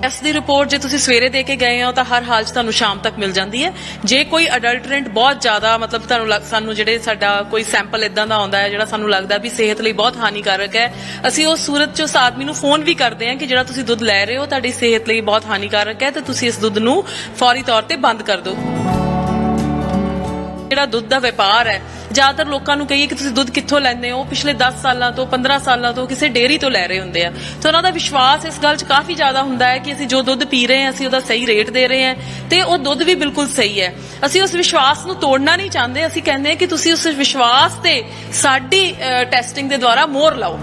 Test ਦੀ report ਜੇ ਤੁਸੀਂ ਸਵੇਰੇ ਦੇ ਕੇ ਗਏ ਹੋ ਤਾਂ ਹਰ ਹਾਲ 'ਚ ਤੁਹਾਨੂੰ ਸ਼ਾਮ ਤੱਕ ਮਿਲ ਜਾਂਦੀ ਹੈ। ਜੇ ਕੋਈ ਅਡਲਟਰੈਂਟ ਬਹੁਤ ਜ਼ਿਆਦਾ ਮਤਲਬ ਤੁਹਾਨੂੰ ਸਾਨੂੰ ਜਿਹੜੇ ਸਾਡਾ ਕੋਈ ਸੈਂਪਲ ਇਦਾਂ ਦਾ ਆਉਂਦਾ ਹੈ ਜਿਹੜਾ ਸਾਨੂੰ ਲੱਗਦਾ ਵੀ ਸਿਹਤ ਲਈ ਬਹੁਤ ਹਾਨੀਕਾਰਕ ਹੈ, ਅਸੀਂ ਉਸ ਸੂਰਤ 'ਚ ਉਸ ਆਦਮੀ ਨੂੰ ਫੋਨ ਵੀ ਕਰਦੇ ਹਾਂ ਕਿ ਜਿਹੜਾ ਤੁਸੀਂ ਦੁੱਧ ਲੈ ਰਹੇ ਹੋ ਤੁਹਾਡੀ ਸਿਹਤ ਲਈ ਬਹੁਤ ਹਾਨੀਕਾਰਕ ਹੈ ਤੇ ਤੁਸੀਂ ਇਸ ਦੁੱਧ ਨੂੰ ਫੌਰੀ ਤੌਰ ਤੇ ਬੰਦ ਕਰ ਦਿਓ। ਜਿਹੜਾ ਦੁੱਧ ਦਾ ਵਪਾਰ ਹੈ, ਜ਼ਿਆਦਾਤਰ ਲੋਕਾਂ ਨੂੰ ਕਹੀਏ ਕਿ ਤੁਸੀਂ ਦੁੱਧ ਕਿੱਥੋਂ ਲੈਂਦੇ ਹੋ, ਪਿਛਲੇ 10 ਸਾਲਾਂ ਤੋਂ 15 ਸਾਲਾਂ ਤੋਂ ਕਿਸੇ ਡੇਅਰੀ ਤੋਂ ਲੈ ਰਹੇ ਹੁੰਦੇ ਆ, ਤਾਂ ਉਹਨਾਂ ਦਾ ਵਿਸ਼ਵਾਸ ਇਸ ਗੱਲ 'ਚ ਕਾਫੀ ਜ਼ਿਆਦਾ ਹੁੰਦਾ ਹੈ ਕਿ ਅਸੀਂ ਜੋ ਦੁੱਧ ਪੀ ਰਹੇ ਹਾਂ ਅਸੀਂ ਉਹਦਾ ਸਹੀ ਰੇਟ ਦੇ ਰਹੇ ਹਾਂ ਤੇ ਉਹ ਦੁੱਧ ਵੀ ਬਿਲਕੁਲ ਸਹੀ ਹੈ। ਅਸੀਂ ਉਸ ਵਿਸ਼ਵਾਸ ਨੂੰ ਤੋੜਨਾ ਨਹੀਂ ਚਾਹੁੰਦੇ। ਅਸੀਂ ਕਹਿੰਦੇ ਹਾਂ ਕਿ ਤੁਸੀਂ ਉਸ ਵਿਸ਼ਵਾਸ ਤੇ ਸਾਡੀ ਟੈਸਟਿੰਗ ਦੇ ਦੁਆਰਾ ਮੋਹਰ ਲਾਓ।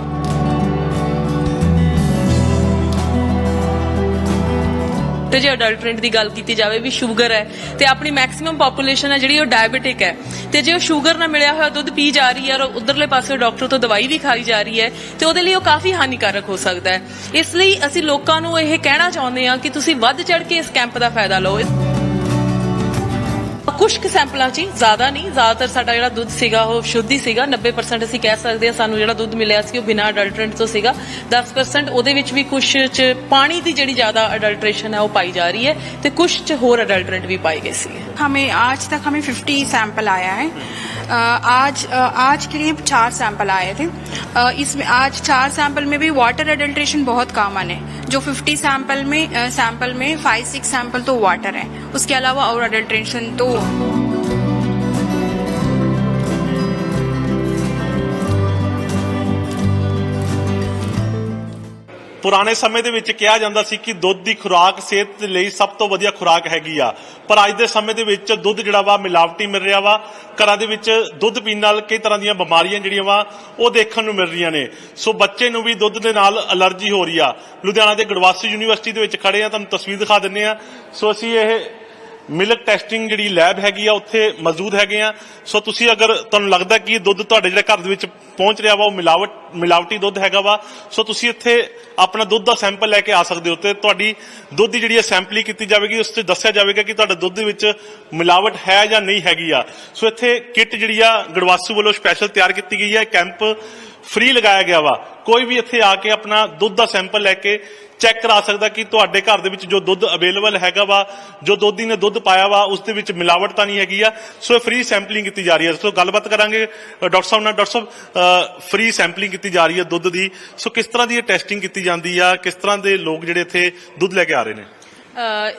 ਤੇ ਜੇ ਅਡਲਟਰੈਂਟ ਦੀ ਗੱਲ ਕੀਤੀ ਜਾਵੇ ਵੀ ਸ਼ੂਗਰ ਹੈ ਤੇ ਆਪਣੀ ਮੈਕਸਿਮਮ ਪੋਪੂਲੇਸ਼ਨ ਹੈ ਜਿਹੜੀ ਉਹ ਡਾਇਬੀਟਿਕ ਹੈ ਤੇ ਜੇ ਉਹ ਸ਼ੂਗਰ ਨਾਲ ਮਿਲਿਆ ਹੋਇਆ ਦੁੱਧ ਪੀ ਜਾ ਰਹੀ ਹੈ ਔਰ ਉਧਰਲੇ ਪਾਸੇ ਡਾਕਟਰ ਤੋਂ ਦਵਾਈ ਵੀ ਖਾਈ ਜਾ ਰਹੀ ਹੈ ਤੇ ਉਹਦੇ ਲਈ ਉਹ ਕਾਫੀ ਹਾਨੀਕਾਰਕ ਹੋ ਸਕਦਾ ਹੈ। ਇਸ ਲਈ ਅਸੀਂ ਲੋਕਾਂ ਨੂੰ ਇਹ ਕਹਿਣਾ ਚਾਹੁੰਦੇ ਹਾਂ ਕਿ ਤੁਸੀਂ ਵੱਧ ਚੜ ਕੇ ਇਸ ਕੈਂਪ ਦਾ ਫਾਇਦਾ ਲਓ। ਕੁਝ ਕੁ ਸੈਂਪਲਾਂ 'ਚ, ਜ਼ਿਆਦਾ ਨਹੀਂ, ਜ਼ਿਆਦਾਤਰ ਸਾਡਾ ਜਿਹੜਾ ਦੁੱਧ ਸੀਗਾ ਉਹ ਸ਼ੁੱਧ ਹੀ ਸੀਗਾ। 90% ਅਸੀਂ ਕਹਿ ਸਕਦੇ ਹਾਂ ਸਾਨੂੰ ਜਿਹੜਾ ਦੁੱਧ ਮਿਲਿਆ ਸੀ ਉਹ ਬਿਨਾਂ ਅਡਲਟਰੈਂਟ ਤੋਂ ਸੀਗਾ। 10% ਉਹਦੇ ਵਿੱਚ ਵੀ ਕੁਝ 'ਚ ਪਾਣੀ ਦੀ ਜਿਹੜੀ ਜ਼ਿਆਦਾ ਅਡਲਟ੍ਰੇਸ਼ਨ ਹੈ ਉਹ ਪਾਈ ਜਾ ਰਹੀ ਹੈ ਤੇ ਕੁਝ 'ਚ ਹੋਰ ਅਡਲਟਰੈਂਟ ਵੀ ਪਾਏ गए ਸੀ। आज तक हमें 50 सैंपल आया है। आज के लिए 4 सैंपल आए थे। इसमें आज 4 सैंपल में भी वाटर एडल्ट्रेशन बहुत कॉमन है। जो 50 सैंपल में 5-6 सैंपल तो वाटर है, उसके अलावा और एडल्ट्रेशन तो ਪੁਰਾਣੇ ਸਮੇਂ ਦੇ ਵਿੱਚ ਕਿਹਾ ਜਾਂਦਾ ਸੀ ਕਿ ਦੁੱਧ ਦੀ ਖੁਰਾਕ ਸਿਹਤ ਲਈ ਸਭ ਤੋਂ ਵਧੀਆ ਖੁਰਾਕ ਹੈਗੀ ਆ, ਪਰ ਅੱਜ ਦੇ ਸਮੇਂ ਦੇ ਵਿੱਚ ਦੁੱਧ ਜਿਹੜਾ ਵਾ ਮਿਲਾਵਟੀ ਮਿਲ ਰਿਹਾ ਵਾ। ਘਰਾਂ ਦੇ ਵਿੱਚ ਦੁੱਧ ਪੀਣ ਨਾਲ ਕਈ ਤਰ੍ਹਾਂ ਦੀਆਂ ਬਿਮਾਰੀਆਂ ਜਿਹੜੀਆਂ ਵਾ ਉਹ ਦੇਖਣ ਨੂੰ ਮਿਲ ਰਹੀਆਂ ਨੇ। ਸੋ ਬੱਚੇ ਨੂੰ ਵੀ ਦੁੱਧ ਦੇ ਨਾਲ ਅਲਰਜੀ ਹੋ ਰਹੀ ਆ। ਲੁਧਿਆਣਾ ਦੇ ਗੁਰਦਾਸਪੁਰ ਯੂਨੀਵਰਸਿਟੀ ਦੇ ਵਿੱਚ ਖੜੇ ਆ, ਤੁਹਾਨੂੰ ਤਸਵੀਰ ਦਿਖਾ ਦਿੰਦੇ ਆ। ਸੋ ਅਸੀਂ ਇਹ ਮਿਲਕ ਟੈਸਟਿੰਗ ਜਿਹੜੀ ਲੈਬ ਹੈਗੀ ਆ ਉੱਥੇ ਮੌਜੂਦ ਹੈਗੇ ਆ। ਸੋ ਤੁਸੀਂ ਅਗਰ ਤੁਹਾਨੂੰ ਲੱਗਦਾ ਕਿ ਦੁੱਧ ਤੁਹਾਡੇ ਜਿਹੜੇ ਘਰ ਦੇ ਵਿੱਚ ਪਹੁੰਚ ਰਿਹਾ ਵਾ ਉਹ ਮਿਲਾਵਟੀ ਦੁੱਧ ਹੈਗਾ ਵਾ, ਸੋ ਤੁਸੀਂ ਇੱਥੇ ਆਪਣਾ ਦੁੱਧ ਦਾ ਸੈਂਪਲ ਲੈ ਕੇ ਆ ਸਕਦੇ ਹੋ ਤੇ ਤੁਹਾਡੀ ਦੁੱਧ ਦੀ ਜਿਹੜੀ ਸੈਂਪਲਿੰਗ ਕੀਤੀ ਜਾਵੇਗੀ। ਉਸ ਤੇ ਦੱਸਿਆ ਜਾਵੇਗਾ ਕਿ ਤੁਹਾਡੇ ਦੁੱਧ ਦੇ ਵਿੱਚ ਮਿਲਾਵਟ ਹੈ ਜਾਂ ਨਹੀਂ ਹੈਗੀ ਆ। ਸੋ ਇੱਥੇ ਕਿੱਟ ਜਿਹੜੀ ਆ ਗੁਰਦਾਸਪੁਰ ਵੱਲੋਂ ਸਪੈਸ਼ਲ ਤਿਆਰ ਕੀਤੀ ਗਈ ਹੈ। ਕੈਂਪ ਫ੍ਰੀ ਲਗਾਇਆ ਗਿਆ ਵਾ। ਕੋਈ ਵੀ ਇੱਥੇ ਆ ਕੇ ਆਪਣਾ ਦੁੱਧ ਦਾ ਸੈਂਪਲ ਲੈ ਕੇ ਚੈੱਕ ਕਰਾ ਸਕਦਾ ਕਿ ਤੁਹਾਡੇ ਘਰ ਦੇ ਵਿੱਚ ਜੋ ਦੁੱਧ ਅਵੇਲੇਬਲ ਹੈਗਾ ਵਾ, ਜੋ ਦੋਧੀ ਨੇ ਦੁੱਧ ਪਾਇਆ ਵਾ ਉਸ ਦੇ ਵਿੱਚ ਮਿਲਾਵਟ ਤਾਂ ਨਹੀਂ ਹੈਗੀ ਆ। ਸੋ ਫ੍ਰੀ ਸੈਂਪਲਿੰਗ ਕੀਤੀ ਜਾ ਰਹੀ ਹੈ। ਸੋ ਗੱਲਬਾਤ ਕਰਾਂਗੇ ਡਾਕਟਰ ਸਾਹਿਬ ਨਾਲ। ਡਾਕਟਰ ਸਾਹਿਬ, ਫ੍ਰੀ ਸੈਂਪਲਿੰਗ ਕੀਤੀ ਜਾ ਰਹੀ ਹੈ ਦੁੱਧ ਦੀ, ਸੋ ਕਿਸ ਤਰ੍ਹਾਂ ਦੀ ਇਹ ਟੈਸਟਿੰਗ ਕੀਤੀ ਜਾਂਦੀ ਆ, ਕਿਸ ਤਰ੍ਹਾਂ ਦੇ ਲੋਕ ਜਿਹੜੇ ਇੱਥੇ ਦੁੱਧ ਲੈ ਕੇ ਆ ਰਹੇ ਨੇ?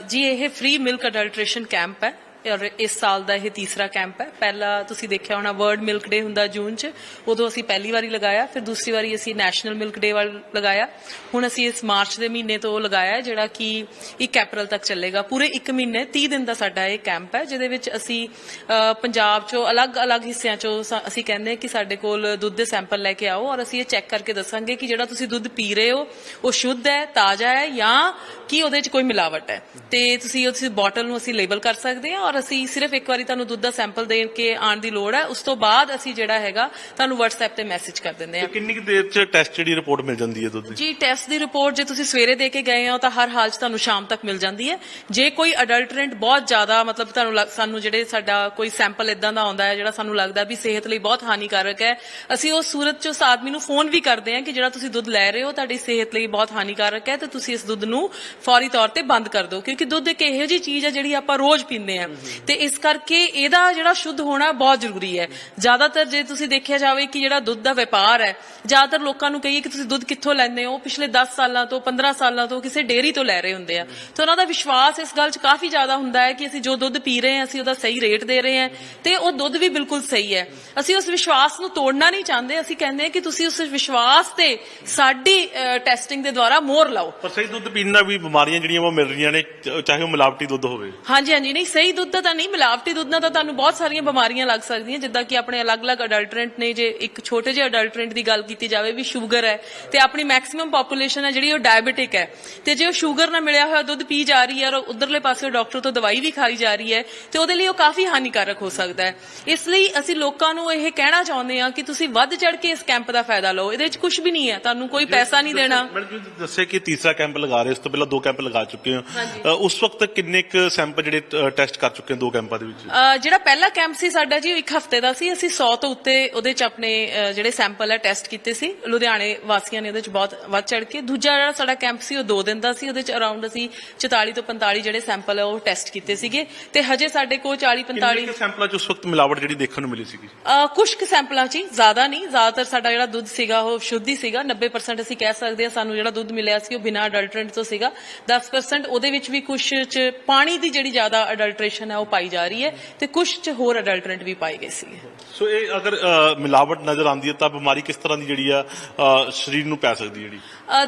ਜੀ ਇਹ ਫ੍ਰੀ ਮਿਲਕ ਅਡਲਟ੍ਰੇਸ਼ਨ ਕੈਂਪ ਹੈ ਔਰ ਇਸ ਸਾਲ ਦਾ ਇਹ ਤੀਸਰਾ ਕੈਂਪ ਹੈ। ਪਹਿਲਾ ਤੁਸੀਂ ਦੇਖਿਆ ਹੋਣਾ ਵਰਲਡ ਮਿਲਕ ਡੇ ਹੁੰਦਾ ਜੂਨ 'ਚ, ਉਦੋਂ ਅਸੀਂ ਪਹਿਲੀ ਵਾਰੀ ਲਗਾਇਆ, ਫਿਰ ਦੂਸਰੀ ਵਾਰੀ ਅਸੀਂ ਨੈਸ਼ਨਲ ਮਿਲਕ ਡੇ ਵੱਲ ਲਗਾਇਆ, ਹੁਣ ਅਸੀਂ ਇਸ ਮਾਰਚ ਦੇ ਮਹੀਨੇ ਤੋਂ ਲਗਾਇਆ ਜਿਹੜਾ ਕਿ 1 ਅਪ੍ਰੈਲ ਤੱਕ ਚੱਲੇਗਾ। ਪੂਰੇ 1 ਮਹੀਨੇ 30 ਦਿਨ ਦਾ ਸਾਡਾ ਇਹ ਕੈਂਪ ਹੈ ਜਿਹਦੇ ਵਿੱਚ ਅਸੀਂ ਪੰਜਾਬ 'ਚੋਂ ਅਲੱਗ-ਅਲੱਗ ਹਿੱਸਿਆਂ 'ਚੋਂ ਅਸੀਂ ਕਹਿੰਦੇ ਹਾਂ ਕਿ ਸਾਡੇ ਕੋਲ ਦੁੱਧ ਦੇ ਸੈਂਪਲ ਲੈ ਕੇ ਆਓ ਔਰ ਅਸੀਂ ਇਹ ਚੈੱਕ ਕਰਕੇ ਦੱਸਾਂਗੇ ਕਿ ਜਿਹੜਾ ਤੁਸੀਂ ਦੁੱਧ ਪੀ ਰਹੇ ਹੋ ਉਹ ਸ਼ੁੱਧ ਹੈ, ਤਾਜ਼ਾ ਹੈ ਜਾਂ ਕਿ ਉਹਦੇ 'ਚ ਕੋਈ ਮਿਲਾਵਟ ਹੈ। ਤੇ ਤੁਸੀਂ ਉਸ ਬੋਟਲ ਨੂੰ ਅਸੀਂ ਲੇਬਲ ਕਰ ਸਕਦੇ ਹਾਂ ਔਰ ਅਸੀਂ ਸਿਰਫ ਇੱਕ ਵਾਰੀ ਤੁਹਾਨੂੰ ਦੁੱਧ ਦਾ ਸੈਂਪਲ ਦੇ ਕੇ ਆਉਣ ਦੀ ਲੋੜ ਹੈ। ਉਸ ਤੋਂ ਬਾਅਦ ਅਸੀਂ ਜਿਹੜਾ ਹੈਗਾ ਤੁਹਾਨੂੰ WhatsApp ਤੇ ਮੈਸੇਜ ਕਰ ਦਿੰਦੇ ਹਾਂ। ਕਿੰਨੀ ਕੁ ਦੇਰ 'ਚ ਟੈਸਟ ਜਿਹੜੀ ਰਿਪੋਰਟ ਮਿਲ ਜਾਂਦੀ ਹੈ ਦੁੱਧ ਦੀ? ਜੀ ਟੈਸਟ ਦੀ ਰਿਪੋਰਟ ਜੇ ਤੁਸੀਂ ਸਵੇਰੇ ਦੇ ਕੇ ਗਏ ਹੋ ਤਾਂ ਹਰ ਹਾਲ 'ਚ ਤੁਹਾਨੂੰ ਸ਼ਾਮ ਤੱਕ ਮਿਲ ਜਾਂਦੀ ਹੈ। ਜੇ ਕੋਈ ਅਡਲਟਰੈਂਟ ਬਹੁਤ ਜ਼ਿਆਦਾ ਮਤਲਬ ਤੁਹਾਨੂੰ ਸਾਨੂੰ ਜਿਹੜੇ ਸਾਡਾ ਕੋਈ ਸੈਂਪਲ ਇਦਾਂ ਦਾ ਆਉਂਦਾ ਹੈ ਜਿਹੜਾ ਸਾਨੂੰ ਲੱਗਦਾ ਵੀ ਸਿਹਤ ਲਈ ਬਹੁਤ ਹਾਨੀਕਾਰਕ ਹੈ, ਅਸੀਂ ਉਸ ਸੂਰਤ 'ਚ ਉਸ ਆਦਮੀ ਨੂੰ ਫੋਨ ਵੀ ਕਰਦੇ ਹਾਂ ਕਿ ਜਿਹੜਾ ਤੁਸੀਂ ਦੁੱਧ ਲੈ ਰਹੇ ਹੋ ਤੁਹਾਡੀ ਸਿਹਤ ਲਈ ਬਹੁਤ ਹਾਨੀਕਾਰਕ ਹੈ ਤੇ ਤੁਸੀਂ ਇਸ ਦੁੱਧ ਨੂੰ ਫੌਰੀ ਤੌਰ ਤੇ ਬੰਦ ਕਰ ਦਿਓ। ਕਿਉਂਕਿ ਦੁੱਧ ਇੱਕ ਇਹੋ ਜਿਹੀ ਚੀਜ਼ ਹੈ ਜਿਹੜੀ ਆਪਾਂ ਰੋਜ਼ ਪੀਂਦੇ ਹਾਂ ਤੇ ਇਸ ਕਰਕੇ ਇਹਦਾ ਜਿਹੜਾ ਸ਼ੁੱਧ ਹੋਣਾ ਬਹੁਤ ਜ਼ਰੂਰੀ ਹੈ। ਜ਼ਿਆਦਾਤਰ ਜੇ ਤੁਸੀਂ ਦੇਖਿਆ ਜਾਵੇ ਕਿ ਜਿਹੜਾ ਦੁੱਧ ਦਾ ਵਪਾਰ ਹੈ, ਜ਼ਿਆਦਾਤਰ ਲੋਕਾਂ ਨੂੰ ਕਹੀਏ ਕਿ ਤੁਸੀਂ ਦੁੱਧ ਕਿੱਥੋਂ ਲੈਂਦੇ ਹੋ, ਪਿਛਲੇ 10 ਸਾਲਾਂ ਤੋਂ 15 ਸਾਲਾਂ ਤੋਂ ਕਿਸੇ ਡੇਅਰੀ ਤੋਂ ਲੈ ਰਹੇ ਹੁੰਦੇ ਆ, ਤਾਂ ਉਹਨਾਂ ਦਾ ਵਿਸ਼ਵਾਸ ਇਸ ਗੱਲ 'ਚ ਕਾਫੀ ਜ਼ਿਆਦਾ ਹੁੰਦਾ ਹੈ ਕਿ ਅਸੀਂ ਜੋ ਦੁੱਧ ਪੀ ਰਹੇ ਹਾਂ ਅਸੀਂ ਉਹਦਾ ਸਹੀ ਰੇਟ ਦੇ ਰਹੇ ਹਾਂ ਤੇ ਉਹ ਦੁੱਧ ਵੀ ਬਿਲਕੁਲ ਸਹੀ ਹੈ। ਅਸੀਂ ਉਸ ਵਿਸ਼ਵਾਸ ਨੂੰ ਤੋੜਨਾ ਨਹੀਂ ਚਾਹੁੰਦੇ। ਅਸੀਂ ਕਹਿੰਦੇ ਹਾਂ ਕਿ ਤੁਸੀਂ ਉਸ ਵਿਸ਼ਵਾਸ ਤੇ ਸਾਡੀ ਟੈਸਟਿੰਗ ਦੇ ਦੁਆਰਾ ਮੋਹਰ ਲਾਓ। ਪਰ ਸਹੀ ਦੁੱਧ ਪੀਣ ਨਾਲ ਵੀ ਬਿਮਾਰੀਆਂ ਜਿਹੜੀਆਂ ਉਹ ਮਿਲ ਰਹੀਆਂ ਨੇ, ਚਾਹੇ ਉਹ ਮਿਲਾਵਟੀ ਦੁੱਧ ਹੋਵੇ। ਹਾਂਜੀ, ਨਹੀਂ, ਸਹੀ ਦੁੱਧ ਦਾ ਤਾਂ ਨਹੀਂ, ਮਿਲਾਵਟੀ ਦੁੱਧ ਨਾਲ ਤਾਂ ਤੁਹਾਨੂੰ ਬਹੁਤ ਸਾਰੀਆਂ ਬਿਮਾਰੀਆਂ ਲੱਗ ਸਕਦੀਆਂ ਜਿੱਦਾਂ ਕਿ ਆਪਣੇ ਅਲੱਗ-ਅਲੱਗ ਅਡਲਟਰੈਂਟ ਨੇ। ਜੇ ਇੱਕ ਛੋਟੇ ਜਿਹੇ ਅਡਲਟਰੈਂਟ ਦੀ ਗੱਲ ਕੀਤੀ ਜਾਵੇ ਵੀ ਸ਼ੂਗਰ ਹੈ ਤੇ ਆਪਣੀ ਮੈਕਸਿਮਮ ਪੋਪੂਲੇਸ਼ਨ ਹੈ ਜਿਹੜੀ ਉਹ ਡਾਇਬੀਟਿਕ ਹੈ ਤੇ ਜੇ ਉਹ ਸ਼ੂਗਰ ਨਾਲ ਮਿਲਿਆ ਹੋਇਆ ਦੁੱਧ ਪੀ ਜਾ ਰਹੀ ਹੈ ਔਰ ਉਧਰਲੇ ਪਾਸੇ ਡਾਕਟਰ ਤੋਂ ਦਵਾਈ ਵੀ ਖਾਈ ਜਾ ਰਹੀ ਹੈ ਤੇ ਉਹਦੇ ਲਈ ਉਹ ਕਾਫੀ ਹਾਨੀਕਾਰਕ ਹੋ ਸਕਦਾ ਹੈ। ਇਸ ਲਈ ਅਸੀਂ ਲੋਕਾਂ ਨੂੰ ਇਹ ਕਹਿਣਾ ਚਾਹੁੰਦੇ ਹਾਂ ਕਿ ਤੁਸੀਂ ਵੱਧ ਚੜ ਕੇ ਇਸ ਕੈਂਪ ਦਾ ਫਾਇਦਾ ਲਓ। ਇਹਦੇ ਵਿੱਚ ਕੁਝ ਵੀ ਨਹੀਂ ਹੈ, ਤੁਹਾਨੂੰ ਕੋਈ ਪੈਸਾ ਨਹੀਂ ਦੇਣਾ। ਮੈਡਮ ਜੀ ਦੱਸਿਆ ਕਿ ਤੀਸਰਾ ਕੈਂਪ ਲਗਾ ਰਹੇ, ਉਸ ਤੋਂ ਪਹਿਲਾਂ 2 ਕੈਂਪ ਲਗਾ ਚੁੱਕੇ ਹੋ। ਉਸ ਵਕਤ ਕਿੰਨੇ ਕੁ ਸੈਂਪਲ ਜਿਹੜੇ ਟੈਸਟ ਕਰ ਚੁੱਕੇ? ਚੁੱਕੇ ਹੋ 2 ਕੈਂਪਾਂ ਦੇ ਵਿੱਚ? ਜਿਹੜਾ ਪਹਿਲਾ ਕੈਂਪ ਸੀ ਸਾਡਾ ਜੀ ਉਹ 1 ਹਫ਼ਤੇ ਦਾ ਸੀ। ਅਸੀਂ 100 ਤੋਂ ਉੱਤੇ ਉਹਦੇ ਚ ਆਪਣੇ ਜਿਹੜੇ ਸੈਂਪਲ ਹੈ ਟੈਸਟ ਕੀਤੇ ਸੀ। ਲੁਧਿਆਣੇ ਵਾਸੀਆਂ ਨੇ ਉਹਦੇ ਚ ਬਹੁਤ ਵੱਧ ਚੜ ਕੇ। ਦੂਜਾ ਜਿਹੜਾ ਸਾਡਾ ਕੈਂਪ ਸੀ ਉਹ 2 ਦਿਨ ਦਾ ਸੀ। ਉਹਦੇ ਚ ਅਰਾਊਂਡ ਅਸੀਂ 44 ਤੋਂ 45 ਜਿਹੜੇ ਸੈਂਪਲ ਹੈ ਉਹ ਟੈਸਟ ਕੀਤੇ ਸੀਗੇ ਤੇ ਹਜੇ ਸਾਡੇ ਕੋਲ 40-45 ਕਿੰਨੇ ਸੈਂਪਲਾਂ 'ਚ ਉਸ ਵਕਤ ਮਿਲਾਵਟ ਜਿਹੜੀ ਦੇਖਣ ਨੂੰ ਮਿਲੀ ਸੀਗੀ? ਕੁਝ ਕੁ ਸੈਂਪਲਾਂ 'ਚ ਹੀ, ਜ਼ਿਆਦਾ ਨਹੀਂ। ਜ਼ਿਆਦਾਤਰ ਸਾਡਾ ਜਿਹੜਾ ਦੁੱਧ ਸੀਗਾ ਉਹ ਸ਼ੁੱਧ ਹੀ ਸੀਗਾ। 90% ਅਸੀਂ ਕਹਿ ਸਕਦੇ ਹਾਂ ਸਾਨੂੰ ਜਿਹੜਾ ਦੁੱਧ ਮਿਲਿਆ ਸੀ ਉਹ ਬਿਨਾਂ ਅਡਲਟਰੈਂਟ ਤੋਂ ਸੀਗਾ। 10% ਉਹਦੇ ਵਿੱਚ ਵੀ ਕੁਝ 'ਚ ਪਾਣੀ ਦੀ ਜਿਹੜੀ ਜ਼ਿਆਦਾ ਅਡਲਟ੍ਰੇਸ਼ਨ ਹੈ ਉਹ ਪਾਈ ਜਾ ਰਹੀ ਹੈ ਤੇ ਕੁਝ 'ਚ ਹੋਰ ਅਡਲਟਰੈਂਟ ਵੀ ਪਾਏ ਗਏ ਸੀਗੇ। ਸੋ ਇਹ ਅਗਰ ਮਿਲਾਵਟ ਨਜ਼ਰ ਆਉਂਦੀ ਹੈ ਤਾਂ ਬਿਮਾਰੀ ਕਿਸ ਤਰ੍ਹਾਂ ਦੀ ਜਿਹੜੀ ਆ ਸਰੀਰ ਨੂੰ ਪੈ ਸਕਦੀ ਜਿਹੜੀ?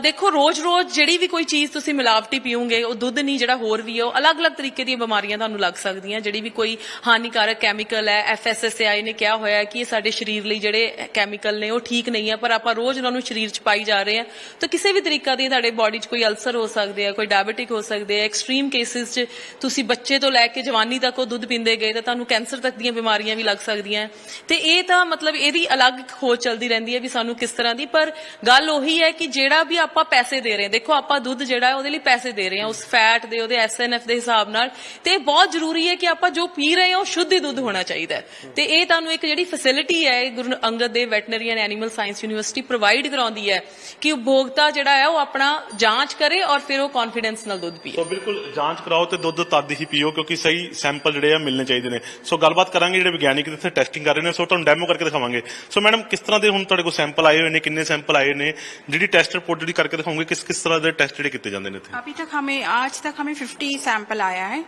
ਦੇਖੋ ਰੋਜ਼-ਰੋਜ਼ ਜਿਹੜੀ ਵੀ ਕੋਈ ਚੀਜ਼ ਤੁਸੀਂ ਮਿਲਾਵਟੀ ਪੀਓਗੇ, ਉਹ ਦੁੱਧ ਨਹੀਂ ਜਿਹੜਾ ਹੋਰ ਵੀ ਹੈ, ਉਹ ਅਲੱਗ-ਅਲੱਗ ਤਰੀਕੇ ਦੀਆਂ ਬਿਮਾਰੀਆਂ ਤੁਹਾਨੂੰ ਲੱਗ ਸਕਦੀਆਂ। ਜਿਹੜੀ ਵੀ ਕੋਈ ਹਾਨੀਕਾਰਕ ਕੈਮੀਕਲ ਹੈ, FSSAI ਨੇ ਕਿਹਾ ਹੋਇਆ ਹੈ ਕਿ ਇਹ ਸਾਡੇ ਸਰੀਰ ਲਈ ਜਿਹੜੇ ਕੈਮੀਕਲ ਨੇ ਉਹ ਠੀਕ ਨਹੀਂ ਹੈ, ਪਰ ਆਪਾਂ ਰੋਜ਼ ਉਹਨਾਂ ਨੂੰ ਸਰੀਰ 'ਚ ਪਾਈ ਜਾ ਰਹੇ ਹਾਂ ਤਾਂ ਕਿਸੇ ਵੀ ਤਰੀਕਾ ਦੀ ਤੁਹਾਡੇ ਬਾਡੀ 'ਚ ਕੋਈ ਅਲਸਰ ਹੋ ਸਕਦੇ ਆ, ਕੋਈ ਡਾਇਬੀਟਿਕ ਹੋ ਸਕਦੇ ਆ। ਐਕਸਟ੍ਰੀਮ ਕੇਸਿਸ 'ਚ ਤੁਸੀਂ ਬੱਚੇ ਤੋਂ ਲੈ ਕੇ ਜਵਾਨੀ ਤੱਕ ਉਹ ਦੁੱਧ ਪੀਂਦੇ ਗਏ ਤਾਂ ਤੁਹਾਨੂੰ ਕੈਂਸਰ ਤੱਕ ਦੀਆਂ ਬਿਮਾਰੀਆਂ ਵੀ ਲੱਗ ਸਕਦੀਆਂ ਤੇ ਇਹ ਤਾਂ ਮਤਲਬ ਇਹਦੀ ਅਲੱਗ ਖੋਜ ਚੱਲਦੀ ਰਹਿੰਦੀ ਹੈ ਵੀ ਸਾਨੂੰ ਕਿਸ ਤਰ੍ਹਾਂ ਦੀ। ਪਰ ਗੱਲ ਉਹੀ ਹੈ ਕਿ ਜਿਹੜਾ ਵੀ ਆਪਾਂ ਪੈਸੇ ਦੇ ਰਹੇ ਹਾਂ, ਦੇਖੋ ਆਪਾਂ ਦੁੱਧ ਜਿਹੜਾ ਹੈ ਉਹਦੇ ਲਈ ਪੈਸੇ ਦੇ ਰਹੇ ਹਾਂ ਉਸ ਫੈਟ ਦੇ, ਉਹਦੇ SNF ਦੇ ਹਿਸਾਬ ਨਾਲ, ਤੇ ਬਹੁਤ ਜ਼ਰੂਰੀ ਹੈ ਕਿ ਆਪਾਂ ਜੋ ਪੀ ਰਹੇ ਹਾਂ ਉਹ ਸ਼ੁੱਧ ਹੀ ਦੁੱਧ ਹੋਣਾ ਚਾਹੀਦਾ ਹੈ। ਤੇ ਇਹ ਤੁਹਾਨੂੰ ਇੱਕ ਜਿਹੜੀ ਫੈਸਿਲਿਟੀ ਹੈ Guru Angad Dev veterinary and animal science university provide ਕਰਾਉਂਦੀ ਹੈ ਕਿ ਉਪਭੋਗਤਾ ਜਿਹੜਾ ਹੈ ਉਹ ਆਪਣਾ ਜਾਂਚ ਕਰੇ ਔਰ ਫਿਰ ਉਹ ਕੌਨਫੀਡੈਂਸ ਨਾਲ ਦੁੱਧ ਪੀਏ। ਸੋ ਬਿਲਕੁਲ ਜਾਂਚ ਕਰਾਓ ਤੇ ਦੁੱਧ ਤਦ ਹੀ ਪੀਓ ਕਿਉਂਕਿ ਸਹੀ ਸੈਂਪਲ ਜਿਹੜੇ ਆ ਮਿਲਣੇ ਚਾਹੀਦੇ ਨੇ। ਸੋ ਗੱਲਬਾਤ ਕਰਾਂਗੇ ਜਿਹੜੇ ਵਿਗਿਆਨਿਕ ਇੱਥੇ ਟੈਸਟਿੰਗ ਕਰ ਰਹੇ ਨੇ, ਸੋ ਤੁਹਾਨੂੰ ਡੈਮੋ ਕਰਕੇ ਦਿਖਾਵਾਂਗੇ। ਸੋ ਮੈਡਮ ਕਿਸ ਤਰ੍ਹਾਂ ਦੇ ਹੁਣ ਤੁਹਾਡੇ ਕੋਲ ਸੈਂਪਲ ਆਏ ਹੋਏ ਨੇ, ਕਿੰਨੇ ਸੈਂਪਲ ਆਏ ਨੇ, ਜਿਹੜੀ ਟੈਸਟ ਰਿਪੋर्ट ਜਿਹੜੀ ਕਰਕੇ ਦਿਖਾਉਂਗੇ ਕਿਸ ਕਿਸ ਤਰ੍ਹਾਂ ਦੇ ਟੈਸਟ ਜਿਹੜੇ ਕੀਤੇ ਜਾਂਦੇ ਨੇ ਇੱਥੇ? अभी तक आज तक हमें 50 सैंपल आया है।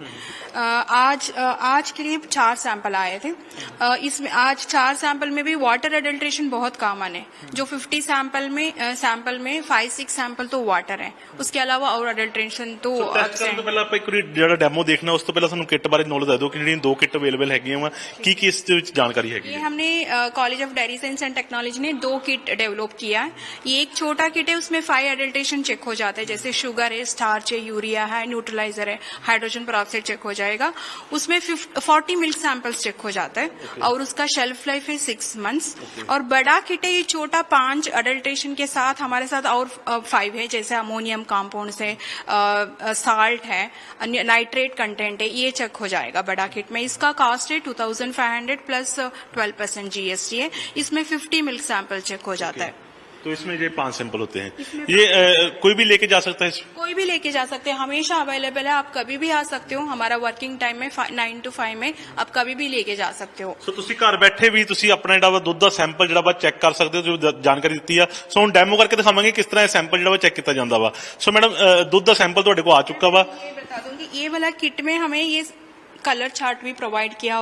आज करीब 4 सैंपल आए थे। इसमें आज 4 सैंपल में भी वाटर एडल्ट्रेशन बहुत कॉमन है। जो 50 सैंपल में 5-6 सैंपल तो वाटर है, उसके अलावा और एडल्ट्रेशन तो ਟੈਸਟ ਕਰਨ ਤੋਂ ਪਹਿਲਾਂ ਆਪਾਂ ਇੱਕ ਵਾਰੀ ਜਿਹੜਾ ਡੈਮੋ ਦੇਖਣਾ ਉਸ ਤੋਂ ਪਹਿਲਾਂ ਸਾਨੂੰ ਕਿੱਟ ਬਾਰੇ ਨੌਲੇਜ ਦੇ ਦਿਓ ਕਿ ਜਿਹੜੀਆਂ 2 ਕਿੱਟ ਅਵੇਲੇਬਲ ਹੈਗੀਆਂ ਵਾ ਕੀ ਇਸ ਦੇ ਵਿੱਚ ਜਾਣਕਾਰੀ ਹੈਗੀ ये ਹੈ? हमने college of dairy science and technology ने 2 किट डेवलप किया है। ये एक छोटा किट है, उसमें 5 एडल्ट्रेशन चेक हो जाते हैं, जैसे शुगर है, स्टार्च है, यूरिया है, न्यूट्रलाइजर है, हाइड्रोजन पेरोक्साइड चेक हो जाएगा। उसमें 40 मिल्क सैंपल्स चेक हो जाता है और उसका शेल्फ लाइफ है 6 मंथ्स। और बड़ा किट है ये छोटा 5 अडल्ट्रेशन के साथ, हमारे साथ और 5 है, जैसे अमोनियम कंपाउंड्स है, साल्ट है, नाइट्रेट कंटेंट है, ये चेक हो जाएगा बड़ा किट में। इसका कॉस्ट है 2500 प्लस 12% GST है। इसमें 50 मिल्क सैंपल चेक हो जाता है। तो इसमें ये 5 सैंपल होते हैं, ये कोई भी लेके जा सकता है? कोई भी लेके जा सकते हैं, हमेशा अवेलेबल है। आप कभी भी आ सकते हो, हमारा वर्किंग टाइम में 9 to 5 में आप कभी भी लेके जा सकते हो। ਸੋ ਤੁਸੀਂ ਘਰ ਬੈਠੇ ਵੀ ਤੁਸੀਂ ਆਪਣਾ ਜਿਹੜਾ ਵਾ ਦੁੱਧ ਦਾ ਸੈਂਪਲ ਜਿਹੜਾ ਵਾ ਚੈੱਕ ਕਰ ਸਕਦੇ ਹੋ, ਜੋ ਜਾਣਕਾਰੀ ਦਿੱਤੀ ਆ। ਸੋ ਹੁਣ ਡੈਮੋ ਕਰਕੇ ਦਿਖਾਵਾਂਗੇ ਕਿਸ ਤਰ੍ਹਾਂ ਇਹ ਸੈਂਪਲ ਜਿਹੜਾ ਵਾ ਚੈੱਕ ਕੀਤਾ ਜਾਂਦਾ ਵਾ। ਸੋ ਮੈਡਮ ਦੁੱਧ ਦਾ ਸੈਂਪਲ ਤੁਹਾਡੇ ਕੋਲ ਆ ਚੁੱਕਾ ਵਾ। ये बता दूंगी, ये वाला किट में हमें ये कलर चार्ट भी प्रोवाइड किया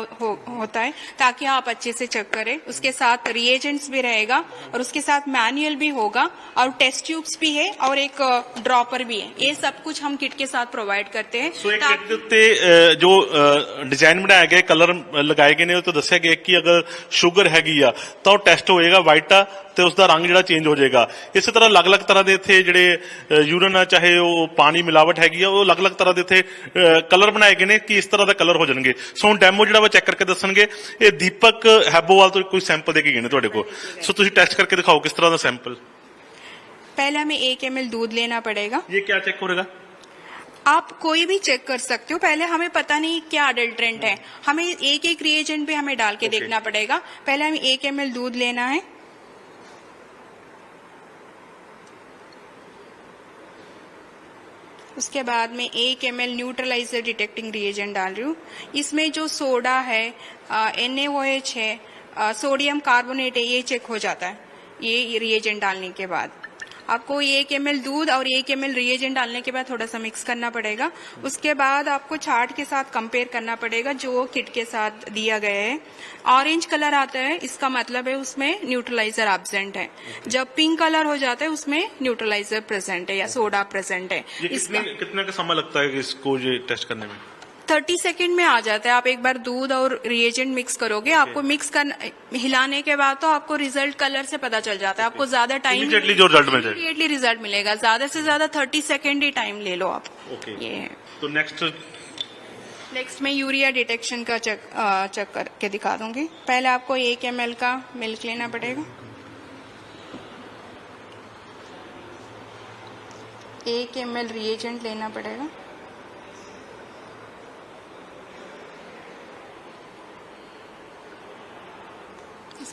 होता है ताकि आप अच्छे से चेक करें। उसके साथ रिएजेंट्स भी रहेगा और उसके साथ मैनुअल भी होगा और टेस्ट ट्यूब्स भी है और एक ड्रॉपर भी है। ये सब कुछ हम किट के साथ प्रोवाइड करते हैं। ਸੋ ਇਹ ਕਿੱਟ ਦੇ ਉੱਤੇ ਜੋ ਡਿਜ਼ਾਈਨ ਬਣਾਇਆ ਗਿਆ, ਕਲਰ ਲਗਾਏ ਗਏ ਨੇ, ਉਹ ਤੋਂ ਦੱਸਿਆ ਗਿਆ ਕਿ ਅਗਰ ਸ਼ੂਗਰ ਹੈਗੀ ਆ ਤਾਂ ਉਹ ਟੈਸਟ ਹੋਏਗਾ ਵਾਈਟ ਆ ਤੇ ਉਸ ਦਾ ਰੰਗ ਜਿਹੜਾ ਚੇਂਜ ਹੋ ਜਾਏਗਾ। ਇਸੇ ਤਰ੍ਹਾਂ ਅਲੱਗ-ਅਲੱਗ ਤਰ੍ਹਾਂ ਦੇ ਇੱਥੇ ਜਿਹੜੇ ਯੂਰਨ ਆ, ਚਾਹੇ ਉਹ ਪਾਣੀ ਮਿਲਾਵਟ ਹੈਗੀ ਆ, ਉਹ ਅਲੱਗ-ਅਲੱਗ ਤਰ੍ਹਾਂ ਦੇ ਇੱਥੇ ਕਲਰ ਬਣਾਏ ਗਏ ਨੇ ਕਿ ਇਸ ਤਰ੍ਹਾਂ ਦਾ ਕਲਰ ਹੋ ਜਾਣਗੇ। ਸੋ ਹੁਣ ਡੈਮੋ ਜਿਹੜਾ ਵਾ ਚੈੱਕ ਕਰਕੇ ਦੱਸਣਗੇ। ਇਹ ਦੀਪਕ ਹੈਬੋਵਾਲ ਤੋਂ ਕੋਈ ਸੈਂਪਲ ਦੇ ਕੇ ਗਏ ਨੇ ਤੁਹਾਡੇ ਕੋਲ, ਸੋ ਤੁਸੀਂ ਟੈਸਟ ਕਰਕੇ ਦਿਖਾਓ ਕਿਸ ਤਰ੍ਹਾਂ ਦਾ ਸੈਂਪਲ। पहले हमें 1 ml दूध लेना पड़ेगा। ये क्या चेक होगा? आप कोई भी चेक कर सकते हो। पहले हमें पता नहीं क्या अडल्ट्रेंट है, हमें एक रिएजेंट भी हमें डाल के देखना पड़ेगा। पहले हमें 1 ml दूध लेना है, उसके बाद में 1 ml न्यूट्रलाइजर डिटेक्टिंग रिएजेंट डाल रही हूँ। इसमें जो सोडा है, NaOH है, सोडियम कार्बोनेट है, ये चेक हो जाता है ये रिएजेंट डालने के बाद। आपको 1 ml दूध और 1 ml रिएजेंट डालने के बाद थोड़ा सा मिक्स करना पड़ेगा। उसके बाद आपको चार्ट के साथ कंपेयर करना पड़ेगा जो किट के साथ दिया गया है। ऑरेंज कलर आता है, इसका मतलब है उसमें न्यूट्रलाइजर एब्सेंट है। जब पिंक कलर हो जाता है उसमें न्यूट्रलाइजर प्रेजेंट है या सोडा प्रेजेंट है। कितना का समय लगता है इसको ये टेस्ट करने में? 30 सेकंड में आ जाता है। आप एक बार दूध और रिएजेंट मिक्स करोगे, आपको मिक्स करना, हिलाने के बाद तो आपको रिजल्ट कलर से पता चल जाता है। आपको ज्यादा टाइम इमीडिएटली जो रिजल्ट मिल जाएगा, इमीडिएटली रिजल्ट मिलेगा। ज्यादा से ज्यादा 30 सेकंड ही टाइम ले लो आप। ये है। तो नेक्स्ट मैं यूरिया डिटेक्शन का चेक करके दिखा दूंगी। पहले आपको 1 ml का मिल्क लेना पड़ेगा, 1 ml रिएजेंट लेना पड़ेगा,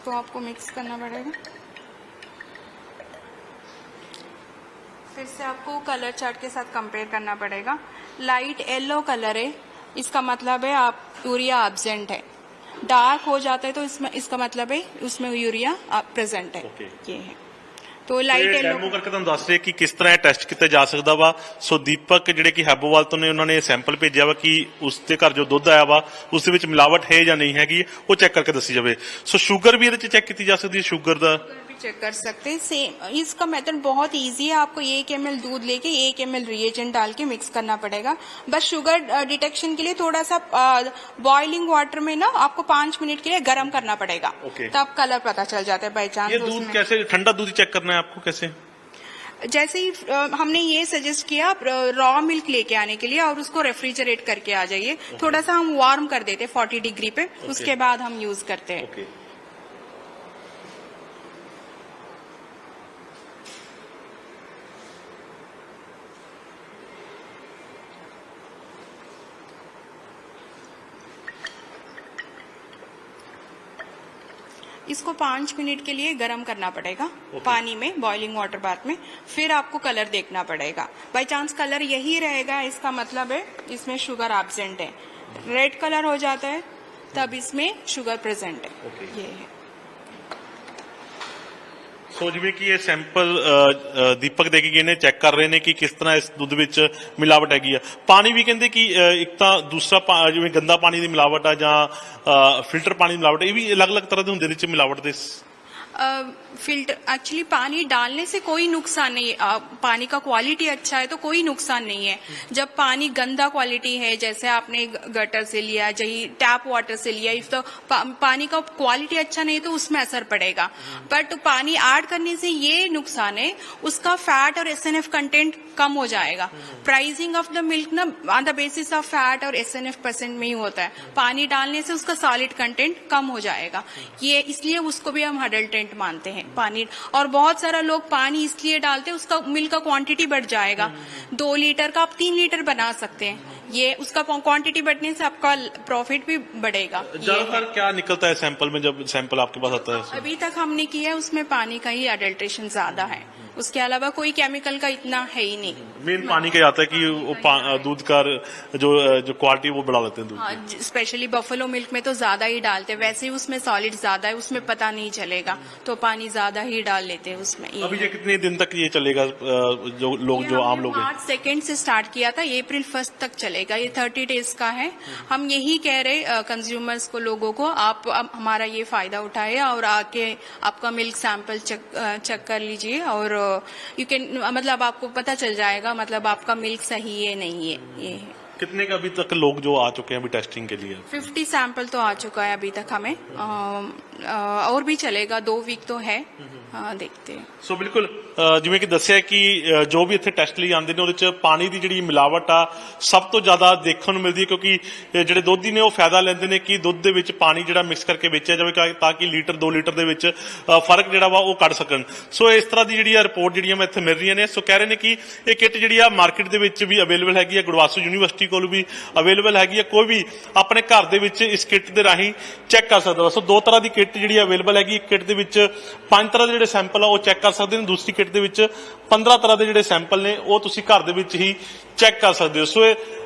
इसको आपको मिक्स करना पड़ेगा। फिर से आपको कलर चार्ट के साथ कंपेयर करना पड़ेगा। लाइट येलो कलर है, इसका मतलब है आप यूरिया एब्सेंट है। डार्क हो जाता है तो इसमें इसका मतलब है उसमें यूरिया प्रेजेंट है। Okay. ये है तो ਲਾਈਟ ਇਹ येलो ਡੈਮੋ ਕਰਕੇ ਤੁਹਾਨੂੰ ਦੱਸ ਰਹੇ ਕਿ ਕਿਸ ਤਰ੍ਹਾਂ ਇਹ ਟੈਸਟ ਕੀਤਾ ਜਾ ਸਕਦਾ ਵਾ। ਸੋ ਦੀਪਕ ਜਿਹੜੇ ਕਿ ਹੈਬੋਵਾਲ ਤੋਂ ਨੇ, ਉਹਨਾਂ ਨੇ ਸੈਂਪਲ ਭੇਜਿਆ ਵਾ ਕਿ ਉਸ ਦੇ ਘਰ ਜੋ ਦੁੱਧ ਆਇਆ ਵਾ ਉਸ ਦੇ ਵਿੱਚ ਮਿਲਾਵਟ ਹੈ ਜਾਂ ਨਹੀਂ ਹੈਗੀ, ਉਹ ਚੈੱਕ ਕਰਕੇ ਦੱਸੀ ਜਾਵੇ। ਸੋ ਸ਼ੂਗਰ ਵੀ ਇਹਦੇ ਚ ਚੈੱਕ ਕੀਤੀ ਜਾ ਸਕਦੀ ਹੈ, ਸ਼ੂਗਰ ਦਾ भी चेक कर सकते हैं। सेम इसका मेथड बहुत इजी है। आपको 1 ml दूध लेके 1 ml रिएजेंट डाल के मिक्स करना पड़ेगा। बस शुगर डिटेक्शन के लिए थोड़ा सा बॉइलिंग वाटर में ना आपको 5 मिनट के लिए गर्म करना पड़ेगा। Okay. तब कलर पता चल जाता है बाई चांस। ये दूध कैसे, ठंडा दूध चेक करना है आपको कैसे? जैसे ही हमने ये सजेस्ट किया आप रॉ मिल्क लेके आने के लिए और उसको रेफ्रिजरेट करके आ जाइए। थोड़ा सा हम वार्म कर देते 40 डिग्री पे, उसके बाद हम यूज करते हैं। ओके। इसको 5 मिनट के लिए गर्म करना पड़ेगा पानी में, बॉइलिंग वाटर बाथ में। फिर आपको कलर देखना पड़ेगा। बाई चांस कलर यही रहेगा, इसका मतलब है इसमें शुगर एब्सेंट है। रेड कलर हो जाता है तब इसमें शुगर प्रेजेंट है। Okay. ये है। ਸੋ ਜਿਵੇਂ ਕਿ ਇਹ ਸੈਂਪਲ ਦੀਪਕ ਦੇ ਕੇ ਗਏ ਨੇ, ਚੈੱਕ ਕਰ ਰਹੇ ਨੇ ਕਿ ਕਿਸ ਤਰ੍ਹਾਂ ਇਸ ਦੁੱਧ ਵਿੱਚ ਮਿਲਾਵਟ ਹੈਗੀ ਆ। ਪਾਣੀ ਵੀ ਕਹਿੰਦੇ ਕਿ ਇੱਕ ਤਾਂ ਦੂਸਰਾ ਜਿਵੇਂ ਗੰਦਾ ਪਾਣੀ ਦੀ ਮਿਲਾਵਟ ਆ ਜਾਂ ਫਿਲਟਰ ਪਾਣੀ ਦੀ ਮਿਲਾਵਟ, ਇਹ ਵੀ ਅਲੱਗ-ਅਲੱਗ ਤਰ੍ਹਾਂ ਦੇ ਹੁੰਦੇ ਨੇ ਚ ਮਿਲਾਵਟ ਦੇ। फिल्टर एक्चुअली पानी डालने से कोई नुकसान नहीं है। पानी का क्वालिटी अच्छा है तो कोई नुकसान नहीं है। जब पानी गंदा क्वालिटी है, जैसे आपने गटर से लिया, जही टैप वाटर से लिया, इफ तो पानी का क्वालिटी अच्छा नहीं तो उसमें असर पड़ेगा। बट पानी ऐड करने से ये नुकसान है, उसका फैट और SNF कंटेंट कम हो जाएगा। प्राइसिंग ऑफ द मिल्क ना on the basis of fat और SNF% में ही होता है। पानी डालने से उसका सॉलिड कंटेंट कम हो जाएगा। ये इसलिए उसको भी हम अडल्ट्रेंट मानते हैं पानी। और बहुत सारा लोग पानी इसलिए डालते हैं उसका मिल्क का क्वांटिटी बढ़ जाएगा। 2 लीटर का आप 3 लीटर बना सकते हैं। ये उसका क्वांटिटी बढ़ने से आपका प्रॉफिट भी बढ़ेगा। ज्यादातर क्या निकलता है सैंपल में जब सैंपल आपके पास आता है? अभी तक हमने किया है उसमें पानी का ही अडल्ट्रेशन ज्यादा है, उसके अलावा कोई केमिकल का इतना है ही नहीं। मेन पानी का आता है कि वो दूध का जो क्वालिटी वो बढ़ा लेते हैं दूध हाँ, स्पेशली बफेलो मिल्क में तो ज्यादा ही डालते हैं। वैसे ही उसमें सॉलिड ज्यादा है, उसमें पता नहीं चलेगा तो पानी ज्यादा ही डाल लेते हैं उसमें। की। अभी ये कितने दिन तक ये चलेगा? जो लोग, जो आम लोग हैं, मार्च 2 से स्टार्ट किया था, अप्रैल 1 तक चलेगा। ये 30 डेज का है। हम यही कह रहे कंज्यूमर्स को, लोगों को, आप हमारा ये फायदा उठाए और आके आपका मिल्क सैंपल चेक कर लीजिए और यू कैन, मतलब आपको पता चल जाएगा मतलब आपका मिल्क सही है नहीं है। ये है। कितने का अभी तक लोग जो आ चुके हैं अभी टेस्टिंग के लिए? 50 सैंपल तो आ चुका है अभी तक हमें। और भी चलेगा, 2 वीक तो है। हाँ, देखते हैं। ਸੋ ਬਿਲਕੁਲ ਜਿਵੇਂ ਕਿ ਦੱਸਿਆ ਕਿ ਜੋ ਵੀ ਇੱਥੇ ਟੈਸਟ ਲਈ ਆਉਂਦੇ ਨੇ ਉਹਦੇ ਚ ਪਾਣੀ ਦੀ ਜਿਹੜੀ ਮਿਲਾਵਟ ਆ ਸਭ ਤੋਂ ਜ਼ਿਆਦਾ ਦੇਖਣ ਨੂੰ ਮਿਲਦੀ ਹੈ, ਕਿਉਂਕਿ ਜਿਹੜੇ ਦੁੱਧੀ ਨੇ ਉਹ ਫਾਇਦਾ ਲੈਂਦੇ ਨੇ ਕਿ ਦੁੱਧ ਦੇ ਵਿੱਚ ਪਾਣੀ ਜਿਹੜਾ ਮਿਕਸ ਕਰਕੇ ਵੇਚਿਆ ਜਾਵੇ ਤਾਂ ਕਿ ਲੀਟਰ 2 ਲੀਟਰ ਦੇ ਵਿੱਚ ਫਰਕ ਜਿਹੜਾ ਵਾ ਉਹ ਕੱਢ ਸਕਣ। ਸੋ ਇਸ ਤਰ੍ਹਾਂ ਦੀ ਜਿਹੜੀ ਆ ਰਿਪੋਰਟ ਜਿਹੜੀਆਂ ਮੈਂ ਇੱਥੇ ਮਿਲ ਰਹੀਆਂ ਨੇ। ਸੋ ਕਹਿ ਰਹੇ ਨੇ ਕਿ ਇਹ ਕਿੱਟ ਜਿਹੜੀ ਆ ਮਾਰਕੀਟ ਦੇ ਵਿੱਚ ਵੀ ਅਵੇਲੇਬਲ ਹੈਗੀ ਆ, ਗੁਰਦਾਸਪੁਰ ਯੂਨੀਵਰਸਿਟੀ ਕੋਲ ਵੀ ਅਵੇਲੇਬਲ ਹੈਗੀ ਆ। ਕੋਈ ਵੀ ਆਪਣੇ ਘਰ ਦੇ ਵਿੱਚ ਇਸ ਕਿੱਟ ਦੇ ਰਾਹੀਂ ਚੈੱਕ ਕਰ ਸਕਦਾ ਵਾ। ਸੋ 2 ਤਰ੍ਹਾਂ ਦੀ ਕਿੱਟ ਜਿਹੜੀ ਅਵੇਲੇਬਲ ਹੈਗੀ। ਇੱਕ ਕਿੱਟ ਦੇ ਵਿੱਚ 5 ਤਰ੍ਹਾਂ ਦੇ ਜਿਹੜੇ ਸੈਂਪਲ ਆ ਉਹ ਚੈੱਕ ਕਰ ਸਕਦੇ ਨੇ, ਦੂਸਰੀ ਕਿੱਟ ਦੇ ਵਿੱਚ 15 ਤਰ੍ਹਾਂ ਦੇ ਜਿਹੜੇ ਸੈਂਪਲ ਨੇ ਉਹ ਤੁਸੀਂ ਘਰ ਦੇ ਵਿੱਚ ਹੀ ਚੈੱਕ ਕਰ ਸਕਦੇ ਹੋ। ਸੋ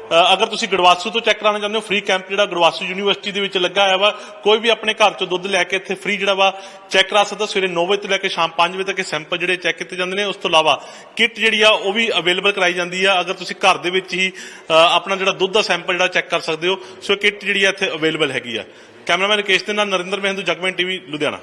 ਅਗਰ ਤੁਸੀਂ ਗੁਰਦਾਸਪੁਰ ਤੋਂ ਚੈੱਕ ਕਰਾਉਣਾ ਚਾਹੁੰਦੇ ਹੋ, ਫ੍ਰੀ ਕੈਂਪ ਜਿਹੜਾ ਗੁਰਦਾਸਪੁਰ ਯੂਨੀਵਰਸਿਟੀ ਦੇ ਵਿੱਚ ਲੱਗਾ ਹੋਇਆ ਵਾ, ਕੋਈ ਵੀ ਆਪਣੇ ਘਰ ਚੋਂ ਦੁੱਧ ਲੈ ਕੇ ਇੱਥੇ ਫ੍ਰੀ ਜਿਹੜਾ ਵਾ ਚੈੱਕ ਕਰਾ ਸਕਦਾ। ਸਵੇਰੇ 9 ਵਜੇ ਤੋਂ ਲੈ ਕੇ ਸ਼ਾਮ 5 ਵਜੇ ਤੱਕ ਇਹ ਸੈਂਪਲ ਜਿਹੜੇ ਚੈੱਕ ਕੀਤੇ ਜਾਂਦੇ ਨੇ। ਉਸ ਤੋਂ ਇਲਾਵਾ ਕਿੱਟ ਜਿਹੜੀ ਆ ਉਹ ਵੀ ਅਵੇਲੇਬਲ ਕਰਾਈ ਜਾਂਦੀ ਆ, ਅਗਰ ਤੁਸੀਂ ਘਰ ਦੇ ਵਿੱਚ ਹੀ ਆਪਣਾ ਜਿਹੜਾ ਦੁੱਧ ਦਾ ਸੈਂਪਲ ਜਿਹੜਾ ਚੈੱਕ ਕਰ ਸਕਦੇ ਹੋ। ਸੋ ਕਿੱਟ ਜਿਹੜੀ ਆ ਇੱਥੇ ਅਵੇਲੇਬਲ ਹੈਗੀ ਆ। ਕੈਮਰਾਮੈਨ ਰਕੇਸ਼ ਦੇ ਨਾਲ ਨਰਿੰਦਰ ਮਹਿੰਦੂ, ਜਗਮੈਨ TV, ਲੁਧਿਆਣਾ।